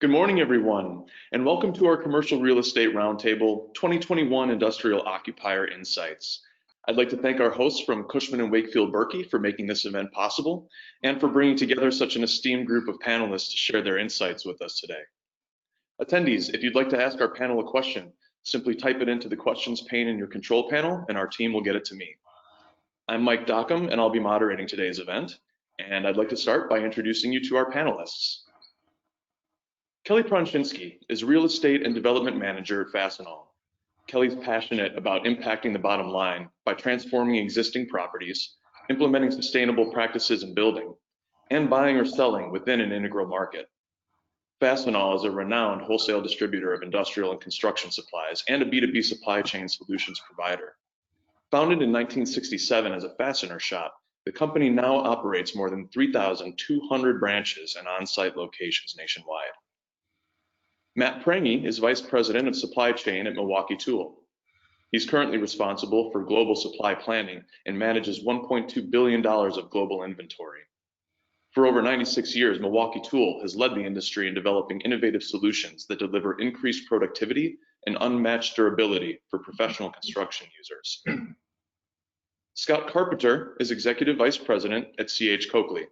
Good morning, everyone, and welcome to our Commercial Real Estate Roundtable 2021 Industrial Occupier Insights. I'd like to thank our hosts from Cushman & Wakefield Boerke for making this event possible and for bringing together such an esteemed group of panelists to share their insights with us today. Attendees, if you'd like to ask our panel a question, simply type it into the questions pane in your control panel and our team will get it to me. I'm Mike Dockham and I'll be moderating today's event, and I'd like to start by introducing you to our panelists. Kelly Pronshinsky is Real Estate and Development Manager at Fastenal. Kelly's passionate about impacting the bottom line by transforming existing properties, implementing sustainable practices in building, and buying or selling within an integral market. Fastenal is a renowned wholesale distributor of industrial and construction supplies and a B2B supply chain solutions provider. Founded in 1967 as a fastener shop, the company now operates more than 3,200 branches and on-site locations nationwide. Matt Prange is Vice President of Supply Chain at Milwaukee Tool. He's currently responsible for global supply planning and manages $1.2 billion of global inventory. For over 96 years, Milwaukee Tool has led the industry in developing innovative solutions that deliver increased productivity and unmatched durability for professional construction users. Scott Carpenter is Executive Vice President at C.H. Coakley.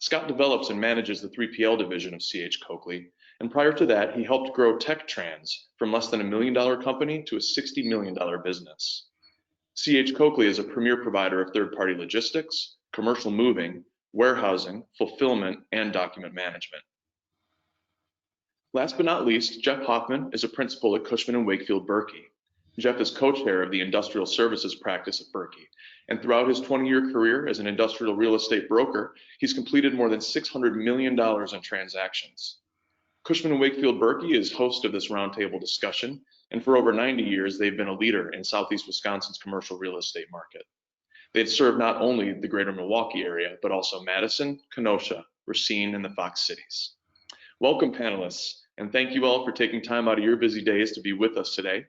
Scott develops and manages the 3PL division of C.H. Coakley, and prior to that, he helped grow TechTrans from less than $1 million company to a $60 million business. C.H. Coakley is a premier provider of third-party logistics, commercial moving, warehousing, fulfillment, and document management. Last but not least, Jeff Hoffman is a principal at Cushman & Wakefield Boerke. Jeff is co-chair of the industrial services practice at Boerke, and throughout his 20-year career as an industrial real estate broker, he's completed more than $600 million in transactions. Cushman & Wakefield Boerke is host of this roundtable discussion, and for over 90 years, they've been a leader in Southeast Wisconsin's commercial real estate market. They've served not only the greater Milwaukee area, but also Madison, Kenosha, Racine, and the Fox Cities. Welcome, panelists, and thank you all for taking time out of your busy days to be with us today.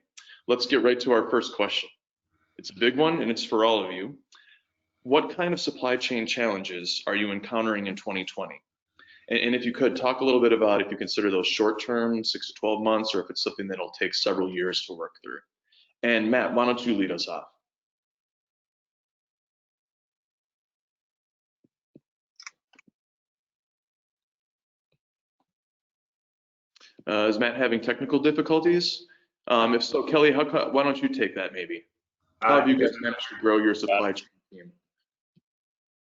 Let's get right to our first question. It's a big one, and it's for all of you. What kind of supply chain challenges are you encountering in 2020? And if you could talk a little bit about if you consider those short-term, 6 to 12 months, or if it's something that'll take several years to work through. And Matt, why don't you lead us off? Is Matt having technical difficulties? If so, Kelly, why don't you take that maybe? How have you guys managed to grow your supply chain team?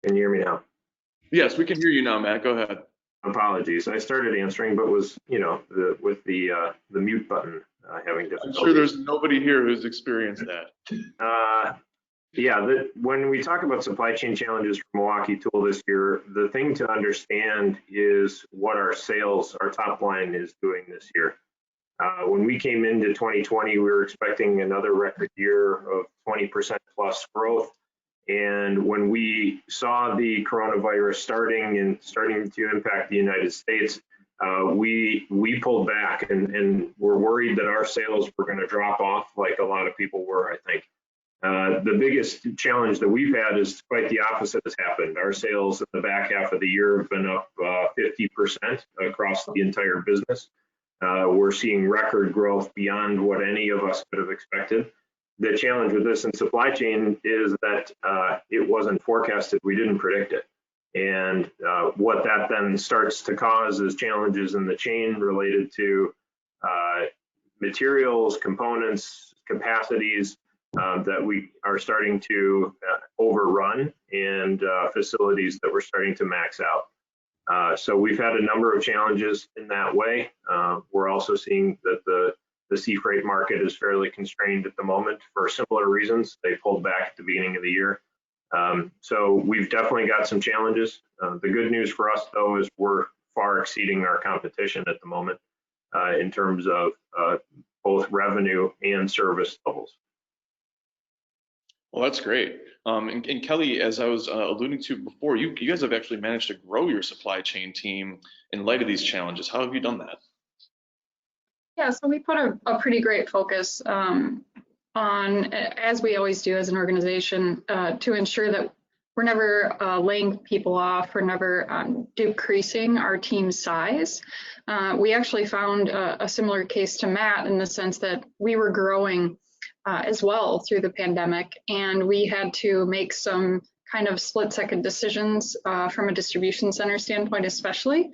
Can you hear me now? Yes, we can hear you now, Matt. Go ahead. Apologies. I started answering, but was, with the mute button having difficulties. I'm sure there's nobody here who's experienced that. When we talk about supply chain challenges for Milwaukee Tool this year, the thing to understand is what our top line is doing this year. When we came into 2020, we were expecting another record year of 20% plus growth. And when we saw the coronavirus starting to impact the United States, we pulled back and were worried that our sales were going to drop off like a lot of people were, I think. The biggest challenge that we've had is quite the opposite has happened. Our sales in the back half of the year have been up 50% across the entire business. We're seeing record growth beyond what any of us could have expected. The challenge with this in supply chain is that it wasn't forecasted. We didn't predict it. And what that then starts to cause is challenges in the chain related to materials, components, capacities that we are starting to overrun, and facilities that we're starting to max out. So we've had a number of challenges in that way. We're also seeing that the sea freight market is fairly constrained at the moment for similar reasons. They pulled back at the beginning of the year. So we've definitely got some challenges. The good news for us, though, is we're far exceeding our competition at the moment in terms of both revenue and service levels. Well, that's great. And Kelly, as I was alluding to before, you guys have actually managed to grow your supply chain team in light of these challenges. How have you done that? Yeah, so we put a pretty great focus on, as we always do as an organization, to ensure that we're never laying people off. We're never decreasing our team size. We actually found a similar case to Matt in the sense that we were growing as well through the pandemic, and we had to make some kind of split-second decisions from a distribution center standpoint, especially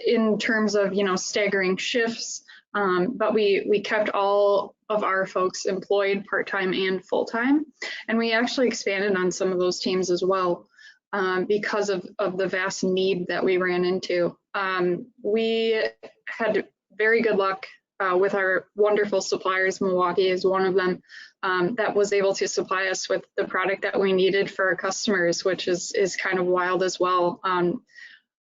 in terms of staggering shifts. But we kept all of our folks employed part-time and full-time, and we actually expanded on some of those teams as well because of the vast need that we ran into. We had very good luck with our wonderful suppliers. Milwaukee is one of them that was able to supply us with the product that we needed for our customers, which is kind of wild as well.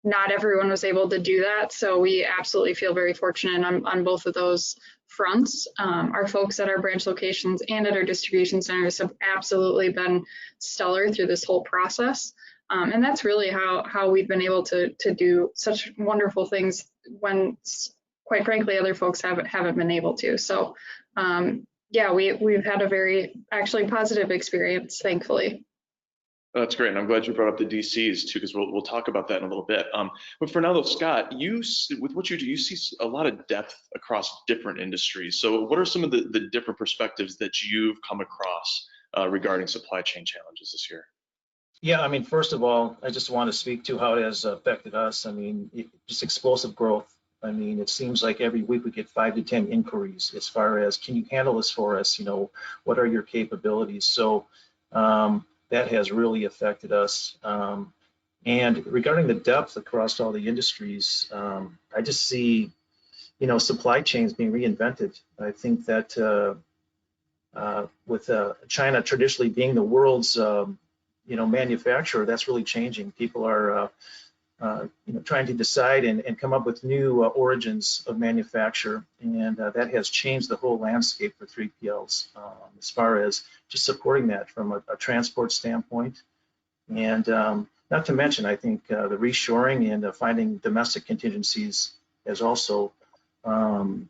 Not everyone was able to do that, so we absolutely feel very fortunate on both of those fronts. Our folks at our branch locations and at our distribution centers have absolutely been stellar through this whole process. And that's really how we've been able to do such wonderful things when, quite frankly, other folks haven't been able to. So yeah, we've had a very actually positive experience, thankfully. That's great, and I'm glad you brought up the DCs too, because we'll talk about that in a little bit. But for now, though, Scott, with what you do, you see a lot of depth across different industries. So, what are some of the different perspectives that you've come across regarding supply chain challenges this year? Yeah, I mean, first of all, I just want to speak to how it has affected us. I mean, just explosive growth. I mean, it seems like every week we get 5 to 10 inquiries as far as, can you handle this for us? What are your capabilities? So that has really affected us. And regarding the depth across all the industries, I just see, supply chains being reinvented. I think that with China traditionally being the world's manufacturer, that's really changing. People are trying to decide and come up with new origins of manufacture, and that has changed the whole landscape for 3PLs as far as just supporting that from a transport standpoint. And not to mention, I think the reshoring and finding domestic contingencies has also people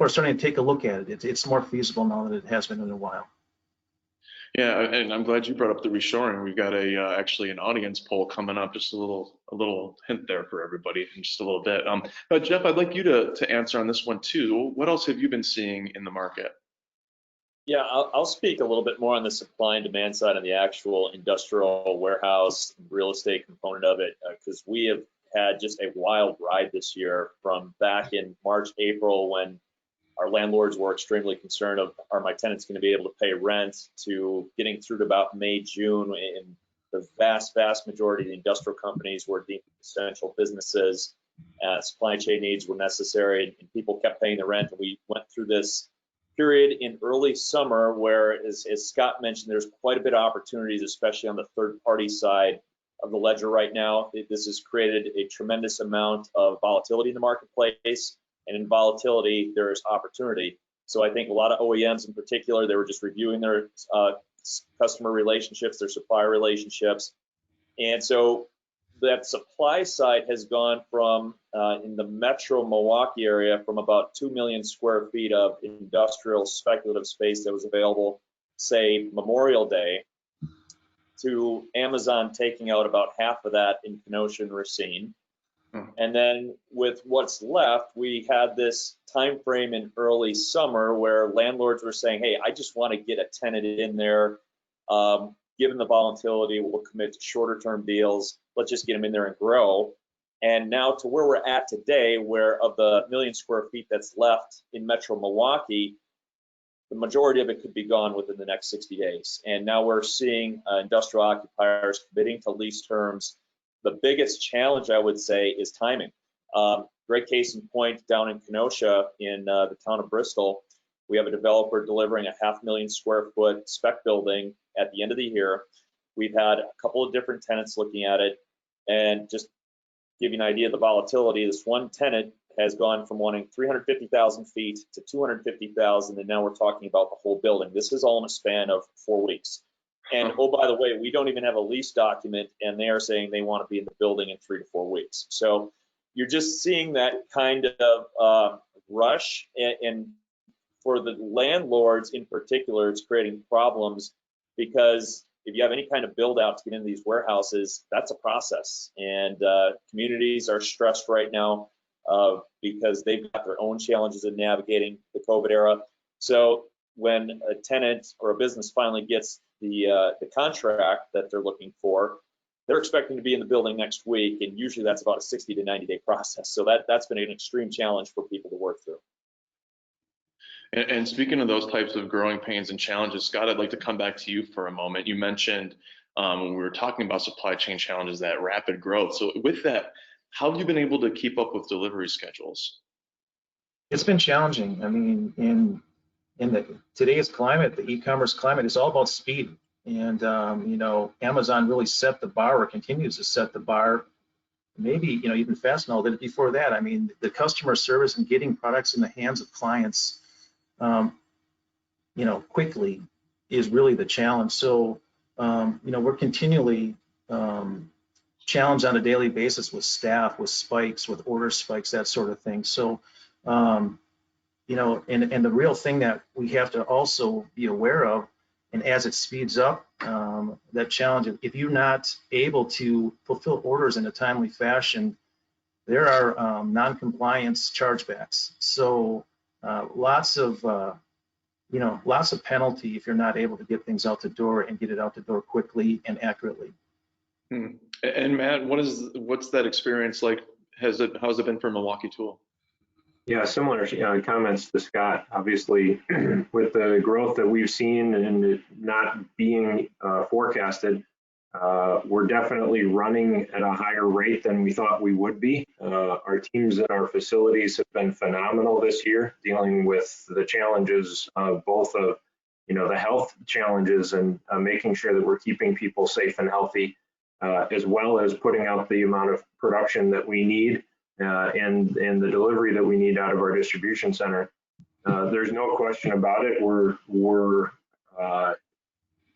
are starting to take a look at it. It's more feasible now than it has been in a while. Yeah, and I'm glad you brought up the reshoring. We've got actually an audience poll coming up. Just a little hint there for everybody in just a little bit. But Jeff, I'd like you to answer on this one too. What else have you been seeing in the market? Yeah, I'll speak a little bit more on the supply and demand side and the actual industrial warehouse real estate component of it, because we have had just a wild ride this year from back in March, April, when our landlords were extremely concerned of, are my tenants going to be able to pay rent, to getting through to about May, June, and the vast majority of the industrial companies were deemed essential businesses. Supply chain needs were necessary, and people kept paying the rent. And we went through this period in early summer where, as Scott mentioned, there's quite a bit of opportunities, especially on the third-party side of the ledger right now. This has created a tremendous amount of volatility in the marketplace. And in volatility, there is opportunity. So I think a lot of OEMs in particular, they were just reviewing their customer relationships, their supplier relationships. And so that supply side has gone from, in the metro Milwaukee area, from about 2 million square feet of industrial speculative space that was available, say, Memorial Day, to Amazon taking out about half of that in Kenosha and Racine. And then with what's left, we had this time frame in early summer where landlords were saying, hey, I just want to get a tenant in there. Given the volatility, we'll commit to shorter term deals. Let's just get them in there and grow. And now to where we're at today, where of the 1 million square feet that's left in Metro Milwaukee, the majority of it could be gone within the next 60 days. And now we're seeing industrial occupiers committing to lease terms. The biggest challenge, I would say, is timing. Great case in point down in Kenosha in the town of Bristol. We have a developer delivering a 500,000 square foot spec building at the end of the year. We've had a couple of different tenants looking at it, and just give you an idea of the volatility, this one tenant has gone from wanting 350,000 feet to 250,000, and now we're talking about the whole building. This is all in a span of 4 weeks. And oh, by the way, we don't even have a lease document, and they are saying they want to be in the building in 3 to 4 weeks. So you're just seeing that kind of rush, and for the landlords in particular, it's creating problems because if you have any kind of build out to get into these warehouses, that's a process. And communities are stressed right now because they've got their own challenges in navigating the COVID era. So when a tenant or a business finally gets the contract that they're looking for, they're expecting to be in the building next week, and usually that's about a 60 to 90 day process. So that's been an extreme challenge for people to work through. And speaking of those types of growing pains and challenges, Scott, I'd like to come back to you for a moment. You mentioned when we were talking about supply chain challenges, that rapid growth. So with that, how have you been able to keep up with delivery schedules? It's been challenging. I mean, in today's climate, the e-commerce climate is all about speed. And, you know, Amazon really set the bar, or continues to set the bar, maybe, you know, even Fastenal did it before that. I mean, the customer service and getting products in the hands of clients, you know, quickly is really the challenge. So, you know, we're continually challenged on a daily basis with staff, with spikes, with order spikes, that sort of thing. So, you know, and the real thing that we have to also be aware of, and as it speeds up, that challenge, if you're not able to fulfill orders in a timely fashion, there are non-compliance chargebacks. So lots of, you know, lots of penalty if you're not able to get things out the door and get it out the door quickly and accurately. And Matt, what's that experience like? How's it been for Milwaukee Tool? Yeah, similar comments to Scott. Obviously, with the growth that we've seen and it not being forecasted, we're definitely running at a higher rate than we thought we would be. Our teams in our facilities have been phenomenal this year, dealing with the challenges of both of, you know, the health challenges and making sure that we're keeping people safe and healthy, as well as putting out the amount of production that we need. And the delivery that we need out of our distribution center. There's no question about it. We're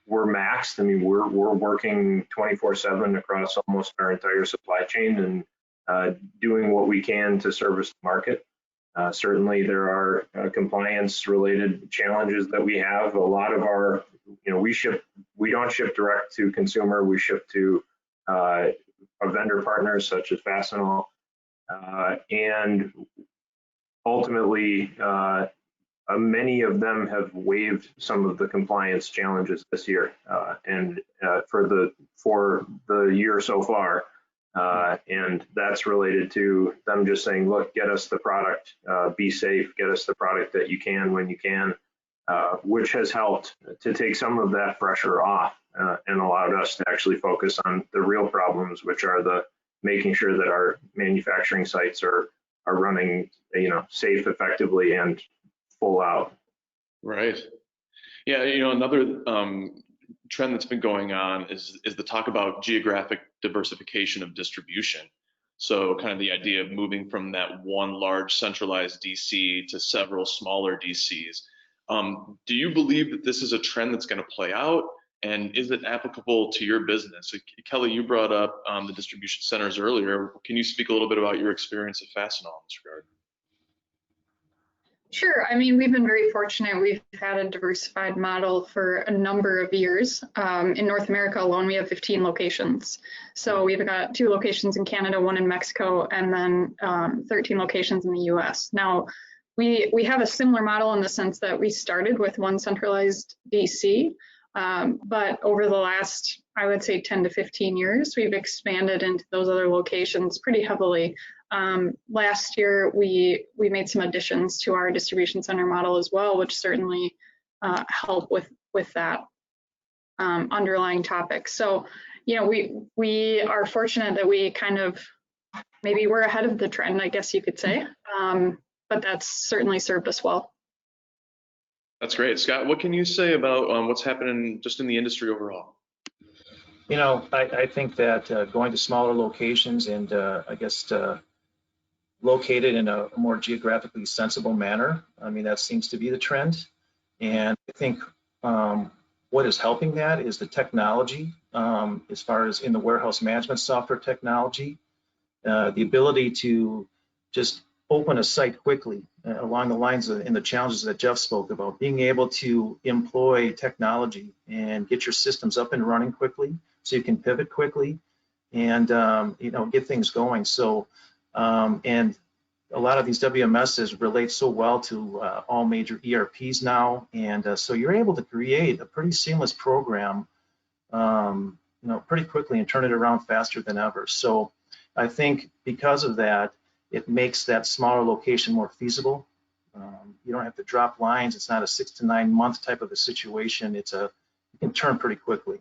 maxed. I mean, we're working 24/7 across almost our entire supply chain and doing what we can to service the market. Certainly, there are compliance-related challenges that we have. A lot of our, you know, we don't ship direct to consumer. We ship to our vendor partners such as Fastenal. And ultimately, many of them have waived some of the compliance challenges this year, and for the year so far, and that's related to them just saying, "Look, get us the product, be safe, get us the product that you can when you can," which has helped to take some of that pressure off and allowed us to actually focus on the real problems, which are the making sure that our manufacturing sites are running, you know, safe, effectively, and full out. Right. Yeah. You know, another trend that's been going on is the talk about geographic diversification of distribution. So kind of the idea of moving from that one large centralized DC to several smaller DCs. Do you believe that this is a trend that's going to play out? And is it applicable to your business? So, Kelly, you brought up the distribution centers earlier. Can you speak a little bit about your experience at Fastenal in this regard? Sure. I mean, we've been very fortunate. We've had a diversified model for a number of years. In North America alone, we have 15 locations. So we've got 2 locations in Canada, 1 in Mexico, and then 13 locations in the US. Now, we have a similar model in the sense that we started with one centralized DC. But over the last, I would say 10 to 15 years, we've expanded into those other locations pretty heavily. Last year, we made some additions to our distribution center model as well, which certainly help with that underlying topic. So, you know, we are fortunate that we kind of, maybe we're ahead of the trend, I guess you could say, but that's certainly served us well. That's great. Scott, what can you say about what's happening just in the industry overall? You know, I think that going to smaller locations and I guess located in a more geographically sensible manner, I mean, that seems to be the trend. And I think what is helping that is the technology, as far as in the warehouse management software technology, the ability to just open a site quickly along the lines of, and the challenges that Jeff spoke about, being able to employ technology and get your systems up and running quickly so you can pivot quickly and get things going. So and a lot of these WMSs relate so well to all major ERPs now, and so you're able to create a pretty seamless program pretty quickly and turn it around faster than ever. So I think because of that, it makes that smaller location more feasible. You don't have to drop lines. It's not a 6 to 9 month type of a situation. You can turn pretty quickly.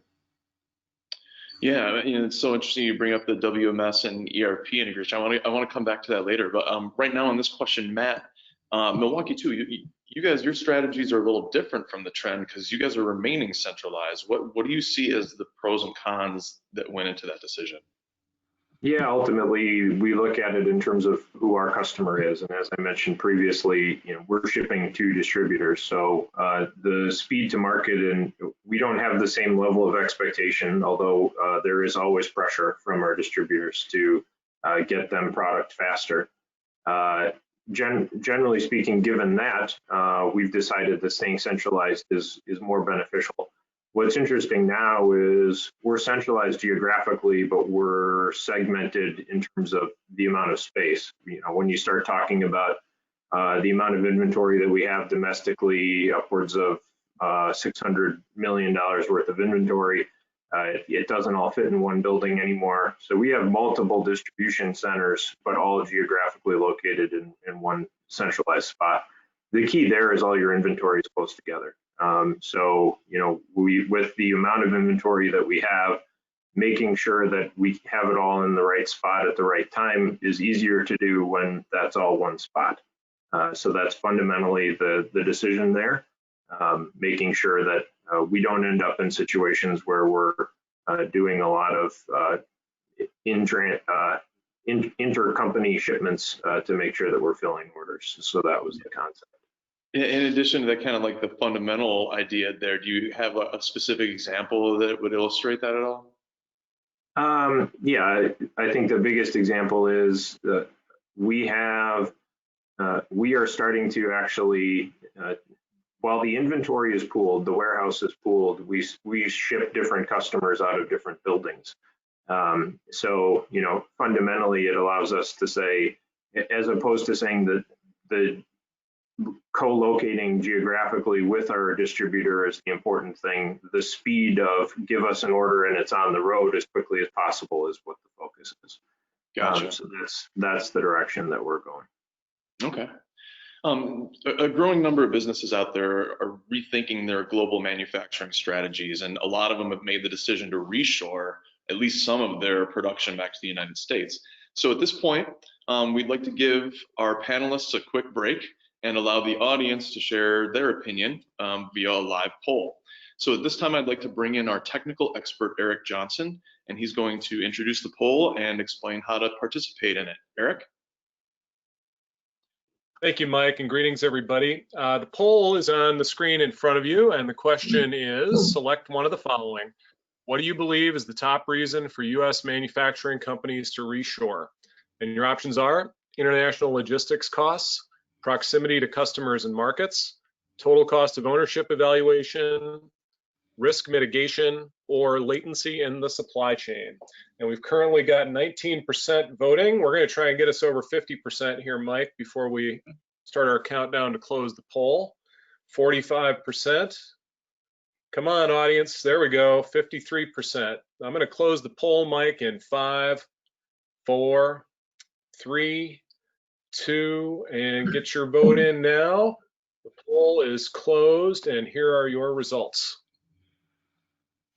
Yeah, it's so interesting you bring up the WMS and ERP integration. I want to come back to that later, but right now on this question, Matt, Milwaukee too, you guys, your strategies are a little different from the trend because you guys are remaining centralized. What do you see as the pros and cons that went into that decision? Yeah, ultimately, we look at it in terms of who our customer is. And as I mentioned previously, we're shipping to distributors. So the speed to market, and we don't have the same level of expectation, although there is always pressure from our distributors to get them product faster. Generally speaking, given that, we've decided that staying centralized is more beneficial. What's interesting now is we're centralized geographically, but we're segmented in terms of the amount of space. When you start talking about the amount of inventory that we have domestically, upwards of $600 million worth of inventory, it doesn't all fit in one building anymore. So we have multiple distribution centers, but all geographically located in one centralized spot. The key there is all your inventory is close together. So, with the amount of inventory that we have, making sure that we have it all in the right spot at the right time is easier to do when that's all one spot. So that's fundamentally the decision there, making sure that we don't end up in situations where we're doing a lot of intercompany shipments to make sure that we're filling orders. So that was the concept. In addition to that, kind of like the fundamental idea there, do you have a specific example that would illustrate that at all? Yeah, I think the biggest example is that we are starting to actually, while the inventory is pooled, the warehouse is pooled, we ship different customers out of different buildings. So, fundamentally it allows us to say, as opposed to saying that the co-locating geographically with our distributor is the important thing. The speed of give us an order and it's on the road as quickly as possible is what the focus is. Gotcha. So that's the direction that we're going. Okay. A growing number of businesses out there are rethinking their global manufacturing strategies, and a lot of them have made the decision to reshore at least some of their production back to the United States. So at this point, we'd like to give our panelists a quick break and allow the audience to share their opinion via a live poll. So at this time, I'd like to bring in our technical expert, Eric Johnson, and he's going to introduce the poll and explain how to participate in it. Eric? Thank you, Mike, and greetings, everybody. The poll is on the screen in front of you, and the question is, select one of the following. What do you believe is the top reason for U.S. manufacturing companies to reshore? And your options are international logistics costs, proximity to customers and markets, total cost of ownership evaluation, risk mitigation, or latency in the supply chain. And we've currently got 19% voting. We're going to try and get us over 50% here, Mike, before we start our countdown to close the poll. 45%. Come on, audience. There we go. 53%. I'm going to close the poll, Mike, in 5, 4, 3, 2, and get your vote in now. The poll is closed, and here are your results.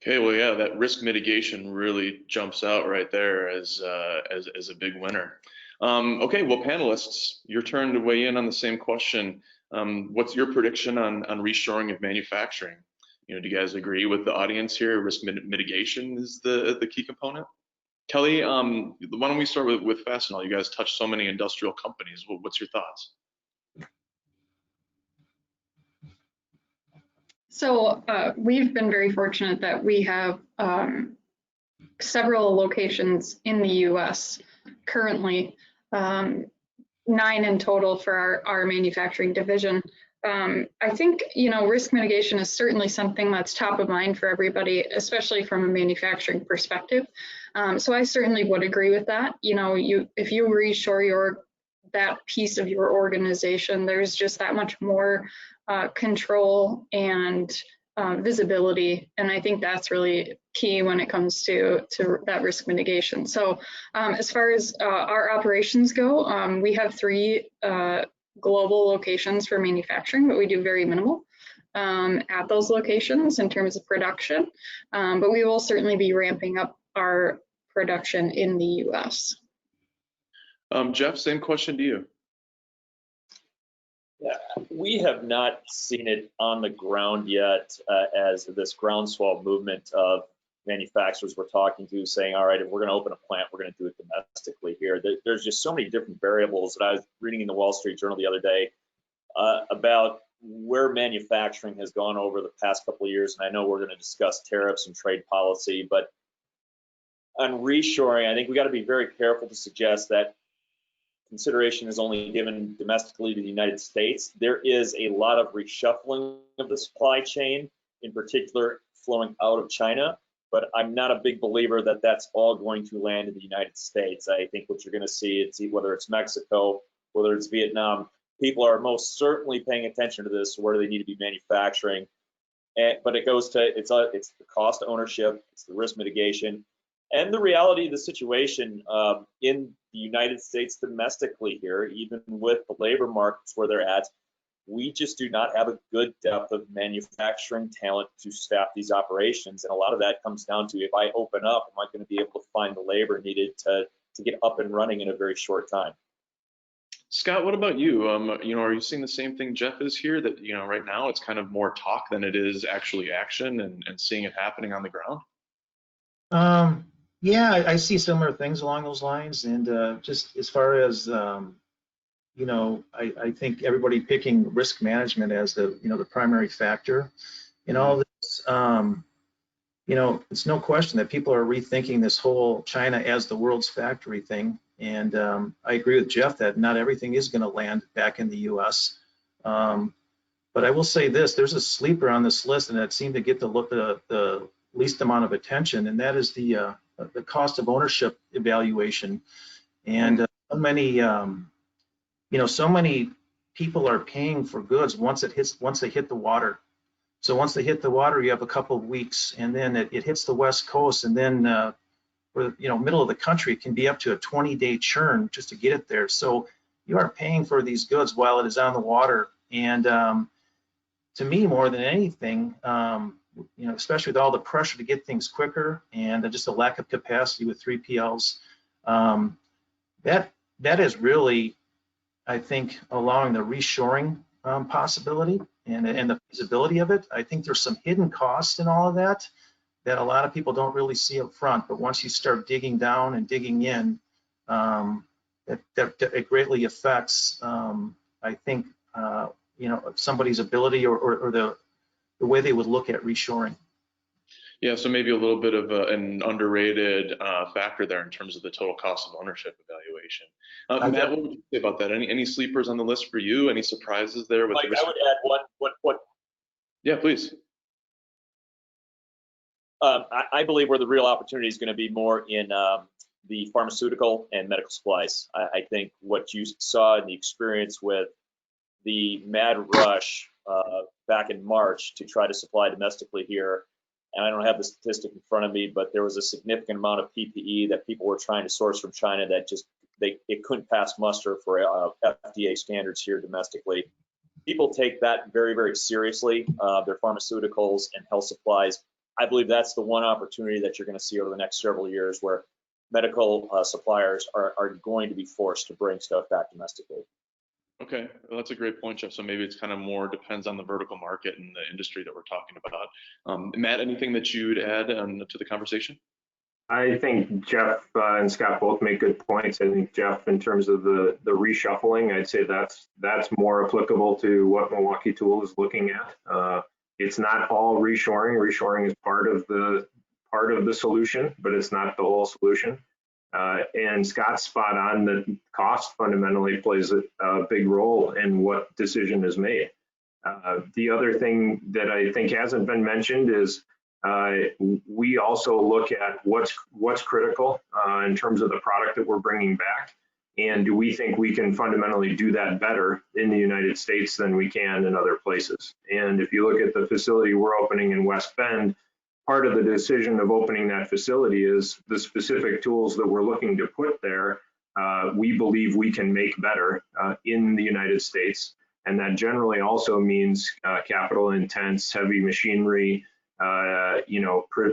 Okay, well, yeah, that risk mitigation really jumps out right there as a big winner. Okay, well, panelists, your turn to weigh in on the same question. What's your prediction on reshoring of manufacturing? Do you guys agree with the audience here? Risk mitigation is the key component. Kelly, why don't we start with Fastenal? You guys touch so many industrial companies. What's your thoughts? So we've been very fortunate that we have several locations in the U.S. currently. 9 in total for our manufacturing division. I think, risk mitigation is certainly something that's top of mind for everybody, especially from a manufacturing perspective. So I certainly would agree with that. If you reshore that piece of your organization, there's just that much more control and visibility, and I think that's really key when it comes to that risk mitigation. So as far as our operations go, we have 3 global locations for manufacturing, but we do very minimal at those locations in terms of production. But we will certainly be ramping up our production in the US. Jeff, same question to you. Yeah, we have not seen it on the ground yet as this groundswell movement of manufacturers we're talking to saying, all right, if we're going to open a plant, we're going to do it domestically here. There's just so many different variables that I was reading in the Wall Street Journal the other day about where manufacturing has gone over the past couple of years. And I know we're going to discuss tariffs and trade policy, but on reshoring, I think we got to be very careful to suggest that consideration is only given domestically to the United States. There is a lot of reshuffling of the supply chain, in particular flowing out of China, but I'm not a big believer that that's all going to land in the United States. I think what you're going to see, whether it's Mexico, whether it's Vietnam, people are most certainly paying attention to this, where they need to be manufacturing. But it goes to, it's the cost of ownership, it's the risk mitigation, and the reality of the situation in the United States domestically here, even with the labor markets where they're at, we just do not have a good depth of manufacturing talent to staff these operations. And a lot of that comes down to, if I open up, am I going to be able to find the labor needed to get up and running in a very short time? Scott, what about you? Are you seeing the same thing Jeff is here, that, right now it's kind of more talk than it is actually action and seeing it happening on the ground? Yeah, I see similar things along those lines. And just as far as, I think everybody picking risk management as the primary factor in all this, it's no question that people are rethinking this whole China as the world's factory thing. And I agree with Jeff that not everything is going to land back in the US. But I will say this, there's a sleeper on this list, and that seemed to get the least amount of attention, and that is the cost of ownership evaluation. And so many people are paying for goods once they hit the water. So once they hit the water, you have a couple of weeks, and then it hits the West Coast, and then middle of the country, it can be up to a 20-day churn just to get it there. So you are paying for these goods while it is on the water. And to me, more than anything, especially with all the pressure to get things quicker and just a lack of capacity with 3PLs, that is really, I think, allowing the reshoring possibility and the feasibility of it. I think there's some hidden costs in all of that a lot of people don't really see up front, but once you start digging down and digging in, it greatly affects, I think, somebody's ability or the way they would look at reshoring. Yeah, so maybe a little bit of an underrated factor there in terms of the total cost of ownership evaluation. Matt, what would you say about that? Any sleepers on the list for you? Any surprises there? With Mike, I would add one. Yeah, please. I believe where the real opportunity is going to be more in the pharmaceutical and medical supplies. I think what you saw in the experience with the mad rush back in March to try to supply domestically here, and I don't have the statistic in front of me, but there was a significant amount of PPE that people were trying to source from China that just it couldn't pass muster for FDA standards here domestically. People take that very, very seriously, their pharmaceuticals and health supplies. I believe that's the one opportunity that you're going to see over the next several years, where medical suppliers are going to be forced to bring stuff back domestically. Okay, well, that's a great point, Jeff. So maybe it's kind of more depends on the vertical market and the industry that we're talking about. Matt, anything that you'd add to the conversation? I think Jeff and Scott both make good points. I think Jeff, in terms of the reshuffling, I'd say that's more applicable to what Milwaukee Tool is looking at. It's not all reshoring. Reshoring is part of the solution, but it's not the whole solution. And Scott's spot on that cost fundamentally plays a big role in what decision is made. The other thing that I think hasn't been mentioned is we also look at what's critical in terms of the product that we're bringing back. And do we think we can fundamentally do that better in the United States than we can in other places? And if you look at the facility we're opening in West Bend, part of the decision of opening that facility is the specific tools that we're looking to put there, we believe we can make better in the United States. And that generally also means capital intense, heavy machinery,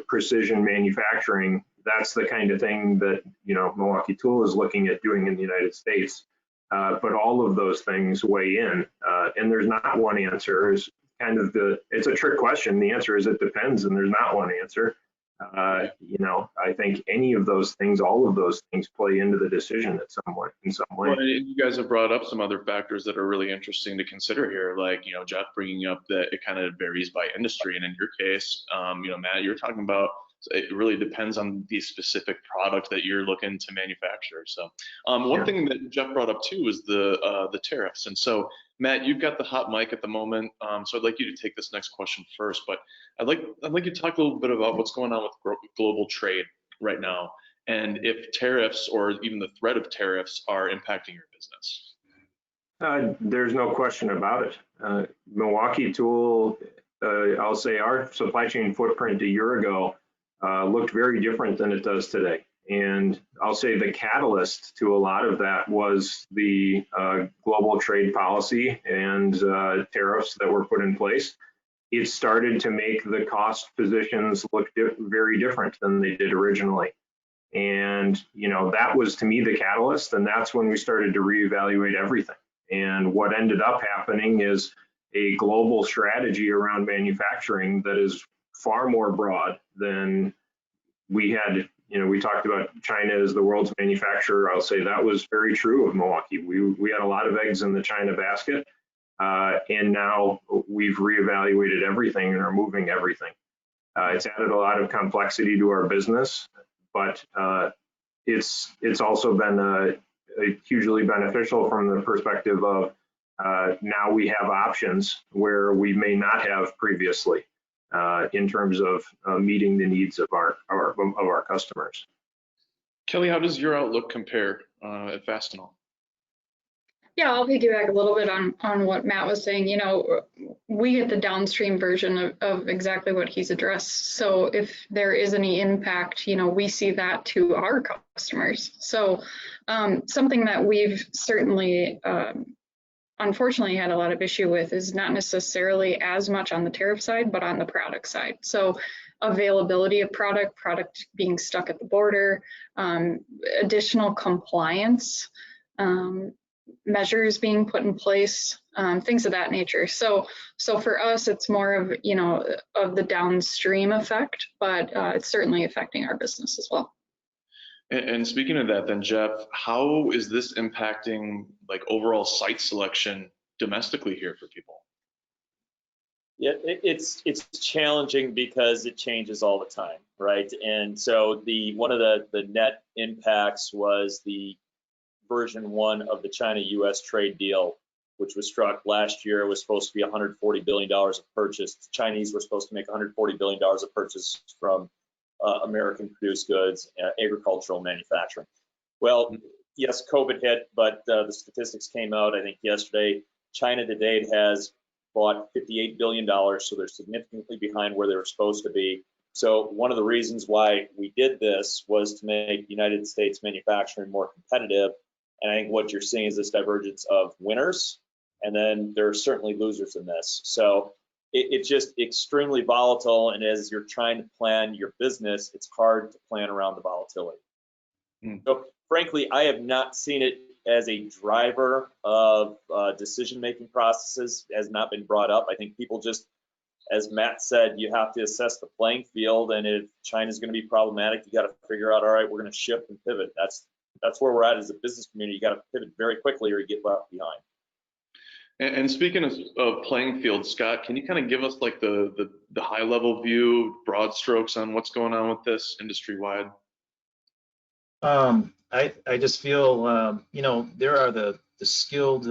precision manufacturing. That's the kind of thing that, Milwaukee Tool is looking at doing in the United States. But all of those things weigh in. And there's not one answer. It's a trick question. The answer is it depends, and there's not one answer. I think any of those things, all of those things play into the decision in some way. Well, and you guys have brought up some other factors that are really interesting to consider here, like, Jeff bringing up that it kind of varies by industry. And in your case, Matt, you're talking about it really depends on the specific product that you're looking to manufacture. So one thing that Jeff brought up too was the tariffs. And so, Matt, you've got the hot mic at the moment, so I'd like you to take this next question first. But I'd like you to talk a little bit about what's going on with global trade right now, and if tariffs or even the threat of tariffs are impacting your business. There's no question about it. Milwaukee Tool, I'll say our supply chain footprint a year ago looked very different than it does today. And I'll say the catalyst to a lot of that was the global trade policy and tariffs that were put in place. It started to make the cost positions look very different than they did originally. And, that was to me the catalyst. And that's when we started to reevaluate everything. And what ended up happening is a global strategy around manufacturing that is far more broad than we had. We talked about China as the world's manufacturer. I'll say that was very true of Milwaukee. We had a lot of eggs in the China basket, and now we've reevaluated everything and are moving everything. It's added a lot of complexity to our business, but it's also been hugely beneficial from the perspective of now we have options where we may not have previously. In terms of meeting the needs of our customers. Kelly, how does your outlook compare at Fastenal? Yeah, I'll piggyback a little bit on what Matt was saying. We get the downstream version of exactly what he's addressed. So if there is any impact, we see that to our customers. So something that we've certainly unfortunately had a lot of issue with is not necessarily as much on the tariff side, but on the product side. So availability of product being stuck at the border, additional compliance measures being put in place, things of that nature. So for us, it's more of, of the downstream effect, but it's certainly affecting our business as well. And speaking of that, then, Jeff, how is this impacting overall site selection domestically here for people? Yeah, it's challenging because it changes all the time, right? And so one of the net impacts was the version 1 of the China-U.S. trade deal, which was struck last year. It was supposed to be $140 billion of purchase. The Chinese were supposed to make $140 billion of purchase from American produced goods, agricultural manufacturing. Well, yes, COVID hit, but the statistics came out, I think yesterday. China to date has bought $58 billion, so they're significantly behind where they were supposed to be. So one of the reasons why we did this was to make United States manufacturing more competitive. And I think what you're seeing is this divergence of winners, and then there are certainly losers in this. So it's just extremely volatile, and as you're trying to plan your business, it's hard to plan around the volatility. So frankly, I have not seen it as a driver of decision-making processes, has not been brought up. I think people just, as Matt said, you have to assess the playing field, and if China's going to be problematic, you got to figure out, all right, we're going to shift and pivot. That's where we're at as a business community. You got to pivot very quickly or you get left behind. And speaking of playing field, Scott, can you kind of give us the high level view, broad strokes on what's going on with this industry wide? I just feel, you know, there are the skilled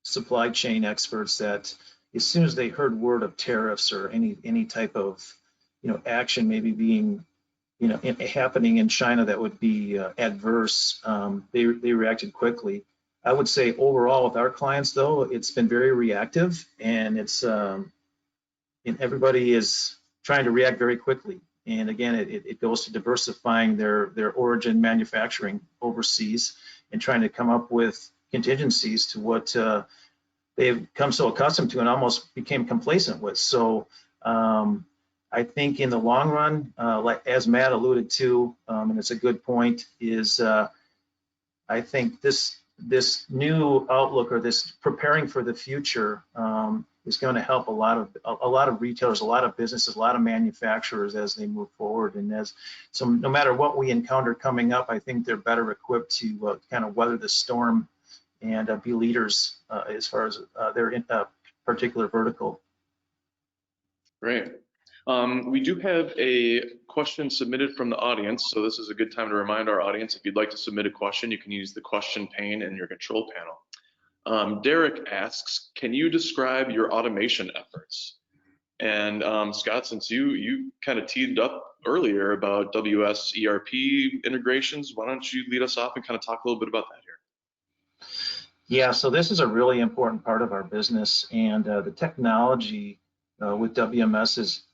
supply chain experts that as soon as they heard word of tariffs or any type of, you know, action maybe being, you know, happening in China that would be adverse, they reacted quickly. I would say overall with our clients though, it's been very reactive, and it's and everybody is trying to react very quickly. And again, it goes to diversifying their origin manufacturing overseas and trying to come up with contingencies to what they've come so accustomed to and almost became complacent with. So I think in the long run, like as Matt alluded to, and it's a good point, is I think this new outlook, or this preparing for the future, is going to help a lot of retailers, a lot of businesses, a lot of manufacturers as they move forward. And so no matter what we encounter coming up, I think they're better equipped to kind of weather the storm and be leaders as far as their particular vertical. Great. We do have a question submitted from the audience, so this is a good time to remind our audience, if you'd like to submit a question, you can use the question pane in your control panel. Derek asks, can you describe your automation efforts? And Scott, since you kind of teed up earlier about WS ERP integrations, why don't you lead us off and kind of talk a little bit about that here? Yeah, so this is a really important part of our business, and the technology with WMS is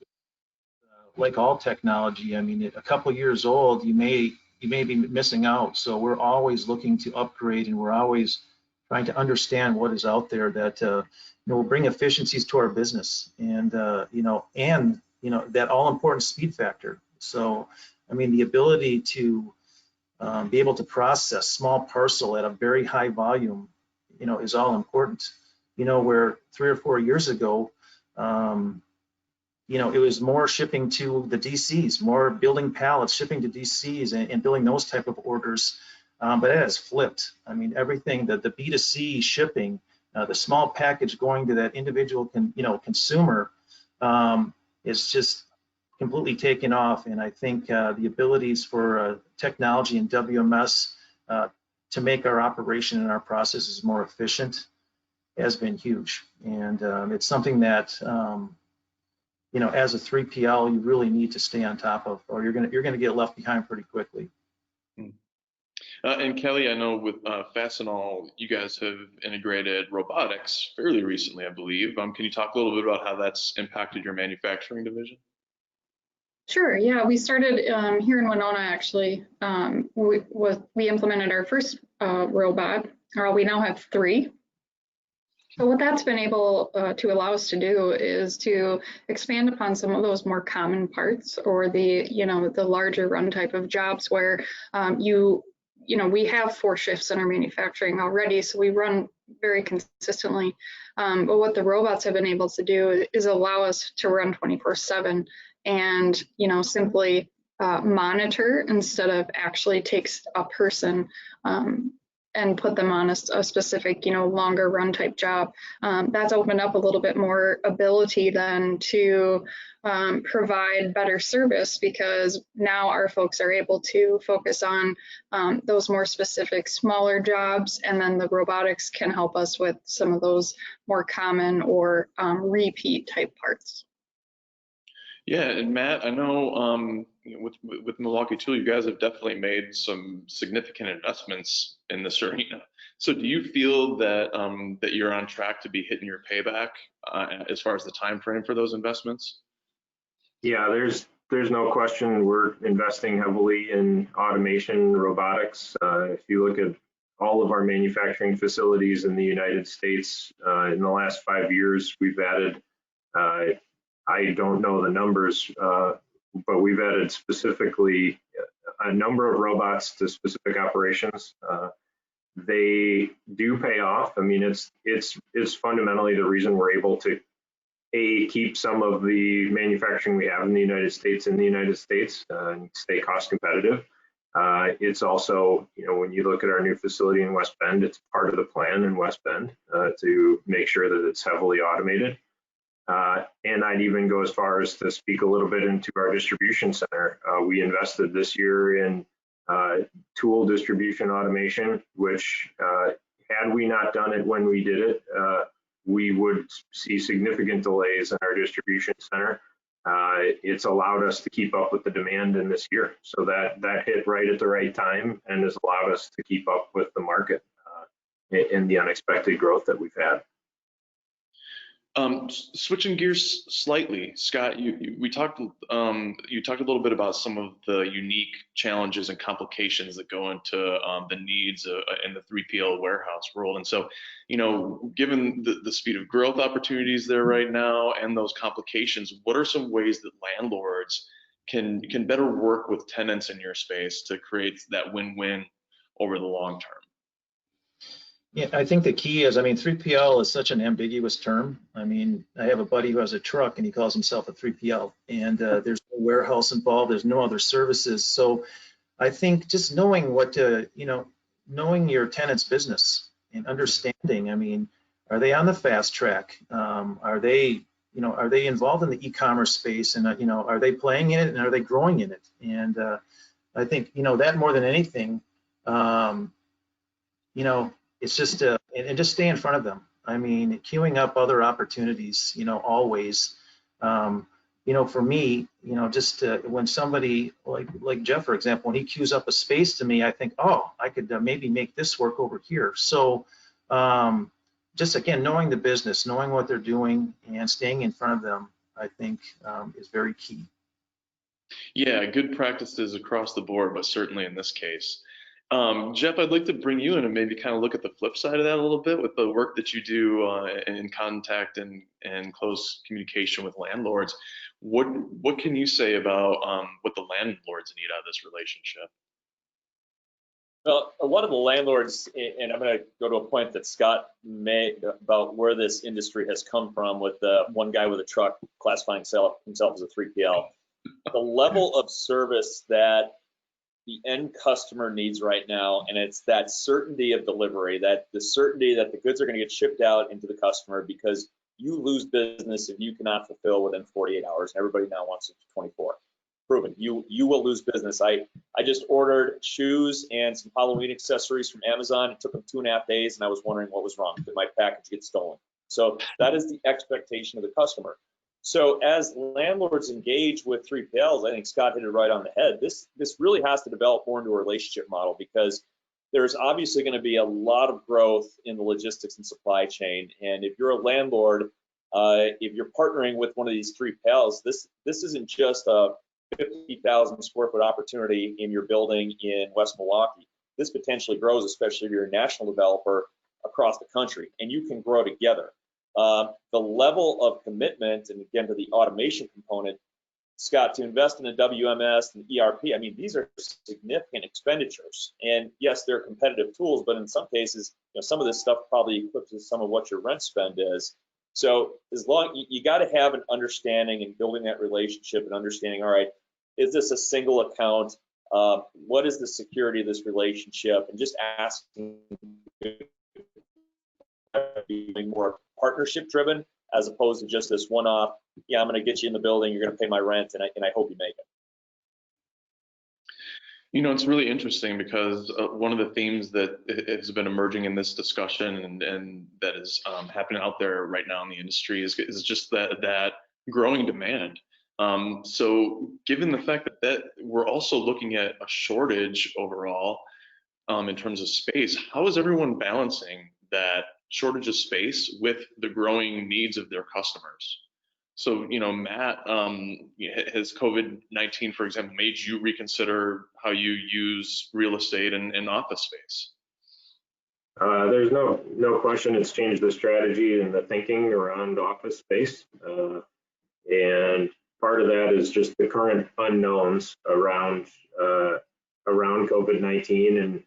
like all technology. I mean, a couple years old, you may be missing out. So we're always looking to upgrade, and we're always trying to understand what is out there that you know, will bring efficiencies to our business, and you know, that all important speed factor. So I mean, the ability to be able to process small parcel at a very high volume, you know, is all important. You know, where 3 or 4 years ago, you know, it was more shipping to the DCs, more building pallets, shipping to DCs, and building those type of orders. But it has flipped. I mean, everything, the B2C shipping, the small package going to that individual consumer is just completely taken off. And I think the abilities for technology and WMS to make our operation and our processes more efficient has been huge. And it's something that you know, as a 3PL, you really need to stay on top of, or you're gonna get left behind pretty quickly. And Kelly, I know with Fastenal, you guys have integrated robotics fairly recently, I believe. Can you talk a little bit about how that's impacted your manufacturing division? Sure. Yeah, we started here in Winona, actually. We implemented our first robot. We now have 3. So what that's been able to allow us to do is to expand upon some of those more common parts, or the larger run type of jobs where we have 4 shifts in our manufacturing already, so we run very consistently. But what the robots have been able to do is allow us to run 24/7 and simply monitor instead of actually takes a person and put them on a specific, longer run type job. That's opened up a little bit more ability then to provide better service, because now our folks are able to focus on those more specific, smaller jobs, and then the robotics can help us with some of those more common or repeat type parts. Yeah, and Matt, I know with Milwaukee Tool, you guys have definitely made some significant investments in this arena. So do you feel that that you're on track to be hitting your payback as far as the time frame for those investments? Yeah, there's no question we're investing heavily in automation, robotics. If you look at all of our manufacturing facilities in the United States, in the last 5 years, we've added, I don't know the numbers, but we've added specifically a number of robots to specific operations. They do pay off. I mean, it's fundamentally the reason we're able to keep some of the manufacturing we have in the United States and stay cost competitive. It's also, when you look at our new facility in West Bend, it's part of the plan in West Bend to make sure that it's heavily automated. And I'd even go as far as to speak a little bit into our distribution center. We invested this year in tool distribution automation, which had we not done it when we did it, we would see significant delays in our distribution center. It's allowed us to keep up with the demand in this year. So that hit right at the right time and has allowed us to keep up with the market in the unexpected growth that we've had. Switching gears slightly, Scott, you talked a little bit about some of the unique challenges and complications that go into the needs in the 3PL warehouse world. And so, given the speed of growth opportunities there right now and those complications, what are some ways that landlords can better work with tenants in your space to create that win-win over the long term? Yeah, I think the key is, 3PL is such an ambiguous term. I have a buddy who has a truck and he calls himself a 3PL, and there's no warehouse involved, there's no other services. So I think just knowing knowing your tenant's business and understanding, are they on the fast track? Are they involved in the e-commerce space, and are they playing in it, and are they growing in it? And I think, that more than anything, it's just and just stay in front of them. Queuing up other opportunities, always. For me, just when somebody like Jeff, for example, when he queues up a space to me, I think, oh, I could maybe make this work over here. So just again, knowing the business, knowing what they're doing, and staying in front of them, I think is very key. Yeah, good practices across the board, but certainly in this case. Jeff, I'd like to bring you in and maybe kind of look at the flip side of that a little bit with the work that you do in contact and close communication with landlords. What can you say about what the landlords need out of this relationship? Well, a lot of the landlords, and I'm going to go to a point that Scott made about where this industry has come from with one guy with a truck classifying himself as a 3PL. The level of service that the end customer needs right now, and it's that certainty of delivery, that the certainty that the goods are going to get shipped out into the customer, because you lose business if you cannot fulfill within 48 hours, and everybody now wants it to 24. Proven. You will lose business. I just ordered shoes and some Halloween accessories from Amazon. It took them 2.5 days, and I was wondering what was wrong. Did my package get stolen? So that is the expectation of the customer. So as landlords engage with 3PLs, I think Scott hit it right on the head. This really has to develop more into a relationship model, because there's obviously going to be a lot of growth in the logistics and supply chain. And if you're a landlord, if you're partnering with one of these 3PLs, this isn't just a 50,000 square foot opportunity in your building in West Milwaukee. This potentially grows, especially if you're a national developer across the country, and you can grow together. The level of commitment, and again to the automation component, Scott, to invest in a WMS and ERP, these are significant expenditures. And yes, they're competitive tools, but in some cases, some of this stuff probably eclipses some of what your rent spend is. So as long you got to have an understanding and building that relationship and understanding, all right, is this a single account? What is the security of this relationship? And just asking, being more partnership driven as opposed to just this one-off, yeah, I'm going to get you in the building, you're going to pay my rent, and I hope you make it. It's really interesting because one of the themes that has been emerging in this discussion and that is happening out there right now in the industry is just that growing demand. So given the fact that we're also looking at a shortage overall in terms of space, how is everyone balancing that shortage of space with the growing needs of their customers? So, Matt, has COVID-19, for example, made you reconsider how you use real estate and office space? There's no question it's changed the strategy and the thinking around office space. And part of that is just the current unknowns around COVID-19. And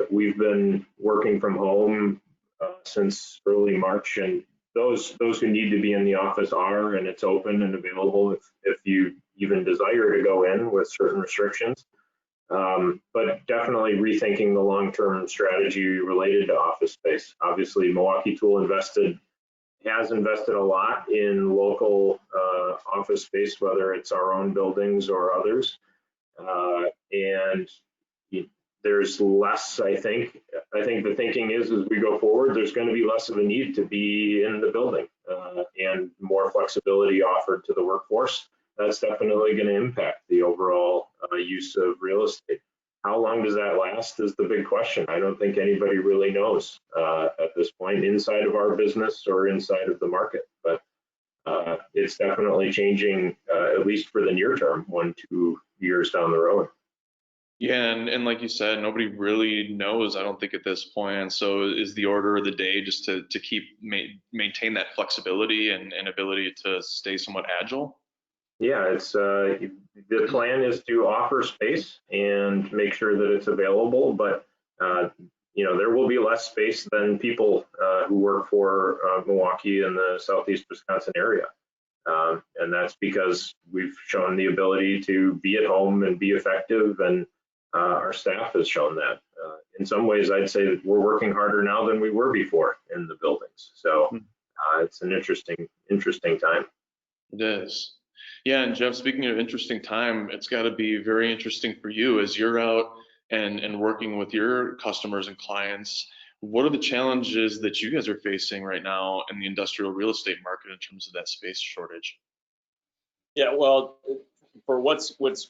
we've been working from home since early March, and those who need to be in the office are, and it's open and available if you even desire to go in with certain restrictions. But definitely rethinking the long-term strategy related to office space. Obviously, Milwaukee Tool has invested a lot in local office space, whether it's our own buildings or others. And there's less, I think the thinking is as we go forward, there's going to be less of a need to be in the building and more flexibility offered to the workforce. That's definitely going to impact the overall use of real estate. How long does that last is the big question. I don't think anybody really knows at this point inside of our business or inside of the market, but it's definitely changing, at least for the near term, 1-2 years down the road. Yeah, and like you said, nobody really knows, I don't think, at this point. So is the order of the day just to keep maintain that flexibility and ability to stay somewhat agile? Yeah, it's the plan is to offer space and make sure that it's available, but there will be less space than people who work for Milwaukee and the Southeast Wisconsin area. And that's because we've shown the ability to be at home and be effective, and our staff has shown that. In some ways, I'd say that we're working harder now than we were before in the buildings. So it's an interesting time. It is. Yeah, and Jeff, speaking of interesting time, it's got to be very interesting for you as you're out and working with your customers and clients. What are the challenges that you guys are facing right now in the industrial real estate market in terms of that space shortage? Yeah, well, for what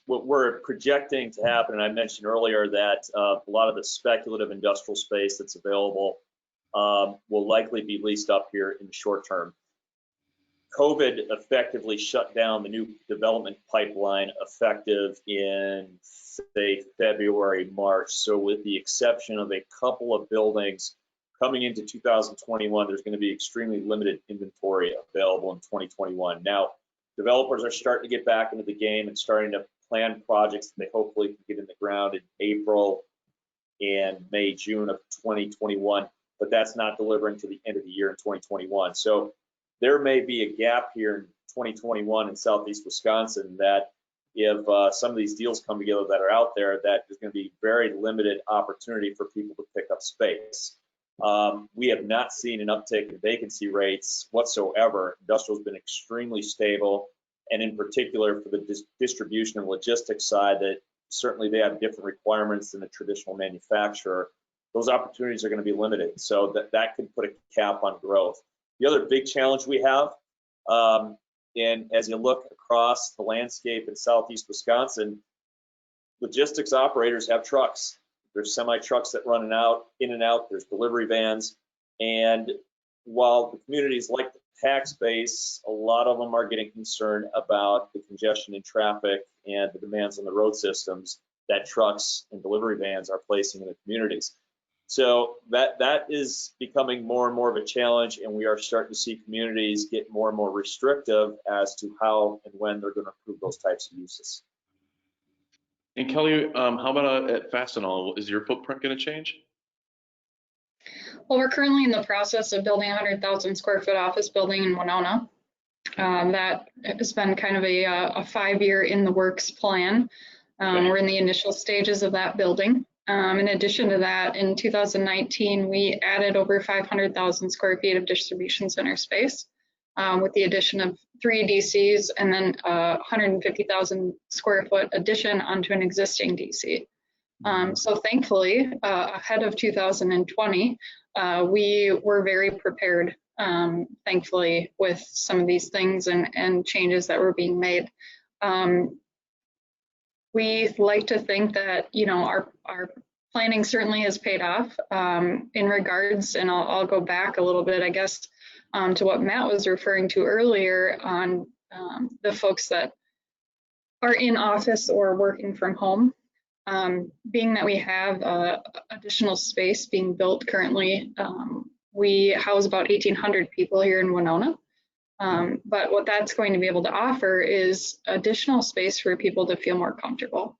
we're projecting to happen, and I mentioned earlier that a lot of the speculative industrial space that's available will likely be leased up here in the short term. COVID effectively shut down the new development pipeline effective in, say, February, March. So with the exception of a couple of buildings coming into 2021, there's going to be extremely limited inventory available in 2021. Now, developers are starting to get back into the game and starting to plan projects that they hopefully can get in the ground in April and May, June of 2021, but that's not delivering to the end of the year in 2021. So there may be a gap here in 2021 in Southeast Wisconsin that if some of these deals come together that are out there, that there's going to be very limited opportunity for people to pick up space. We have not seen an uptick in vacancy rates whatsoever. Industrial has been extremely stable, and in particular for the distribution and logistics side, that certainly they have different requirements than a traditional manufacturer. Those opportunities are going to be limited, so that could put a cap on growth. The other big challenge we have, and as you look across the landscape in Southeast Wisconsin, logistics operators have trucks. There's semi trucks that run in and out. There's delivery vans. And while the communities like the tax base, a lot of them are getting concerned about the congestion in traffic and the demands on the road systems that trucks and delivery vans are placing in the communities. So that is becoming more and more of a challenge, and we are starting to see communities get more and more restrictive as to how and when they're going to approve those types of uses. And Kelly, how about at Fastenal? Is your footprint going to change? Well, we're currently in the process of building a 100,000 square foot office building in Winona. That has been kind of a 5-year in the works plan. We're in the initial stages of that building. In addition to that, in 2019, we added over 500,000 square feet of distribution center space with the addition of 3 DCs and then 150,000 square foot addition onto an existing DC. So thankfully, ahead of 2020, we were very prepared, thankfully, with some of these things and changes that were being made. We like to think that, our planning certainly has paid off in regards, and I'll go back a little bit, I guess, to what Matt was referring to earlier on the folks that are in office or working from home. Being that we have additional space being built currently, we house about 1,800 people here in Winona. But what that's going to be able to offer is additional space for people to feel more comfortable.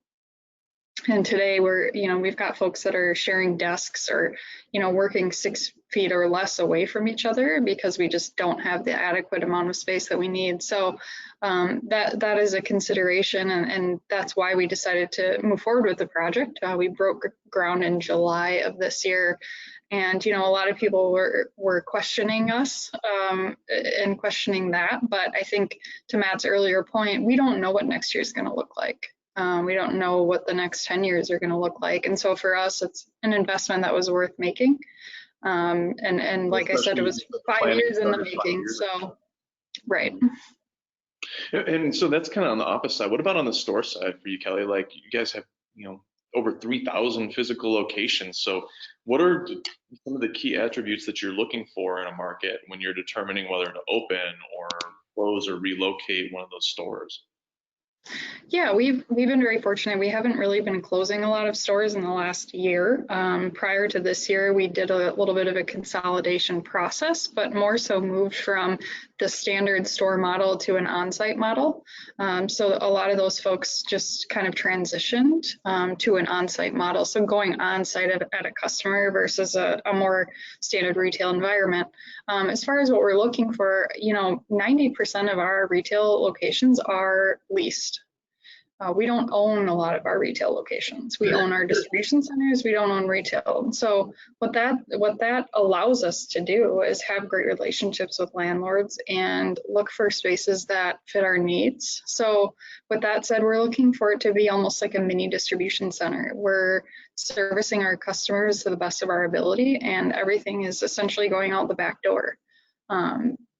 And today we've got folks that are sharing desks or, working 6 feet or less away from each other because we just don't have the adequate amount of space that we need. So that is a consideration, and that's why we decided to move forward with the project. We broke ground in July of this year. And, a lot of people were questioning us and questioning that. But I think to Matt's earlier point, we don't know what next year is going to look like. We don't know what the next 10 years are going to look like. And so for us, it's an investment that was worth making. And like I said, it was 5 years in the making. So, right. And so that's kind of on the opposite side. What about on the store side for you, Kelly? Like you guys have, over 3,000 physical locations. So what are some of the key attributes that you're looking for in a market when you're determining whether to open or close or relocate one of those stores? Yeah, we've been very fortunate. We haven't really been closing a lot of stores in the last year. Prior to this year, we did a little bit of a consolidation process, but more so moved from the standard store model to an on-site model. So a lot of those folks just kind of transitioned to an on-site model. So going on-site at a customer versus a more standard retail environment. As far as what we're looking for, 90% of our retail locations are leased. We don't own a lot of our retail locations. We own our distribution centers. We don't own retail. So what that allows us to do is have great relationships with landlords and look for spaces that fit our needs. So with that said, we're looking for it to be almost like a mini distribution center. We're servicing our customers to the best of our ability, and everything is essentially going out the back door.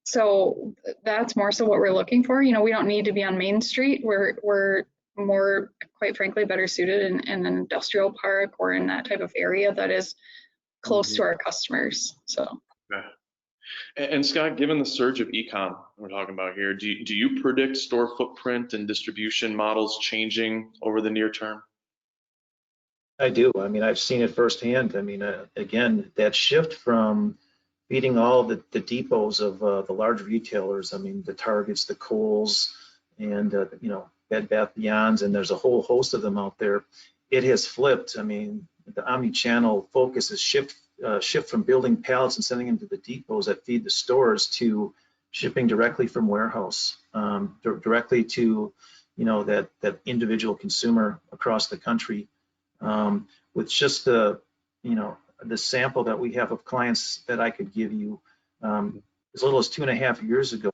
So that's more so what we're looking for. We don't need to be on Main Street. We're more, quite frankly, better suited in an industrial park or in that type of area that is close to our customers. So. Okay. And Scott, given the surge of e-com we're talking about here, do you predict store footprint and distribution models changing over the near term? I do. I mean, I've seen it firsthand. I mean, again, that shift from feeding all the depots of the large retailers, I mean, the Targets, the Kohl's, and, Bed Bath Beyonds, and there's a whole host of them out there. It has flipped. I mean, the omni-channel focus has shift from building pallets and sending them to the depots that feed the stores to shipping directly from warehouse, directly to, that individual consumer across the country. With just the sample that we have of clients that I could give you, as little as 2.5 years ago,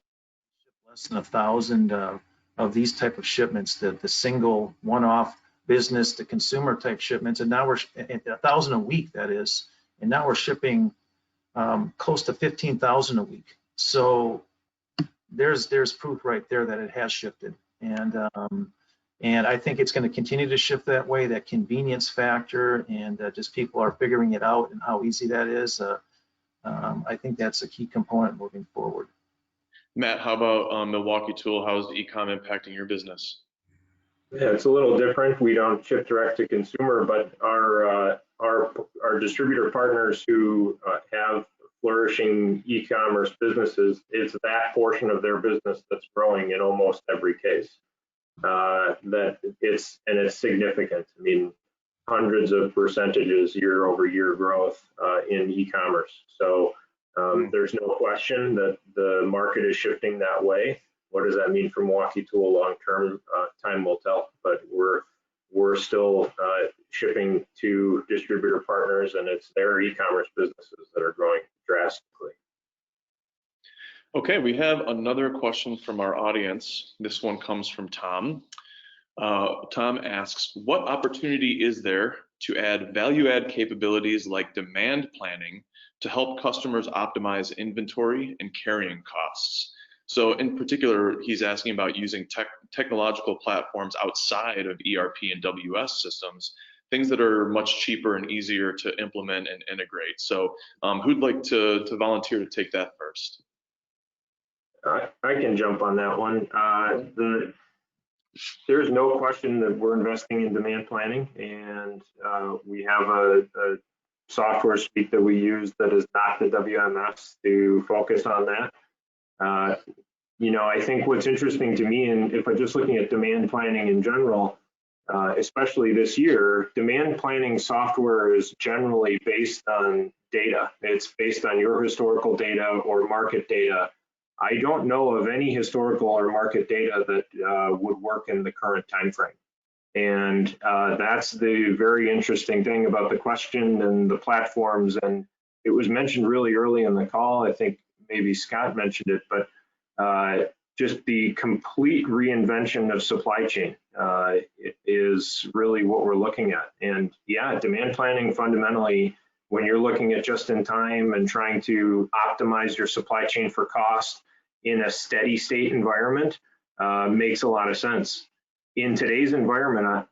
less than 1,000 of these type of shipments, the single one-off business to consumer type shipments, and now we're 1,000 a week, that is, and now we're shipping close to 15,000 a week. So there's proof right there that it has shifted, and I think it's going to continue to shift that way. That convenience factor, and just people are figuring it out and how easy that is. I think that's a key component moving forward. Matt, how about Milwaukee Tool? How's e-com impacting your business? Yeah, it's a little different. We don't ship direct to consumer, but our distributor partners who have flourishing e-commerce businesses, it's that portion of their business that's growing in almost every case. It's significant. I mean, hundreds of percentages year-over-year growth in e-commerce. So there's no question that the market is shifting that way. What does that mean for Milwaukee Tool long-term? Time will tell, but we're still shipping to distributor partners, and it's their e-commerce businesses that are growing drastically. Okay, we have another question from our audience. This one comes from Tom. Tom asks, what opportunity is there to add value-add capabilities like demand planning to help customers optimize inventory and carrying costs? So in particular, he's asking about using technological platforms outside of ERP and WS systems, things that are much cheaper and easier to implement and integrate. So who'd like to volunteer to take that first? I can jump on that one. There's no question that we're investing in demand planning, and we have a software suite that we use that is not the WMS to focus on that. I think what's interesting to me, and if I'm just looking at demand planning in general, especially this year, demand planning software is generally based on data. It's based on your historical data or market data. I don't know of any historical or market data that would work in the current time frame. And that's the very interesting thing about the question and the platforms. And it was mentioned really early in the call. I think maybe Scott mentioned it, but just the complete reinvention of supply chain is really what we're looking at. And yeah, demand planning fundamentally, when you're looking at just in time and trying to optimize your supply chain for cost in a steady state environment, makes a lot of sense. In today's environment,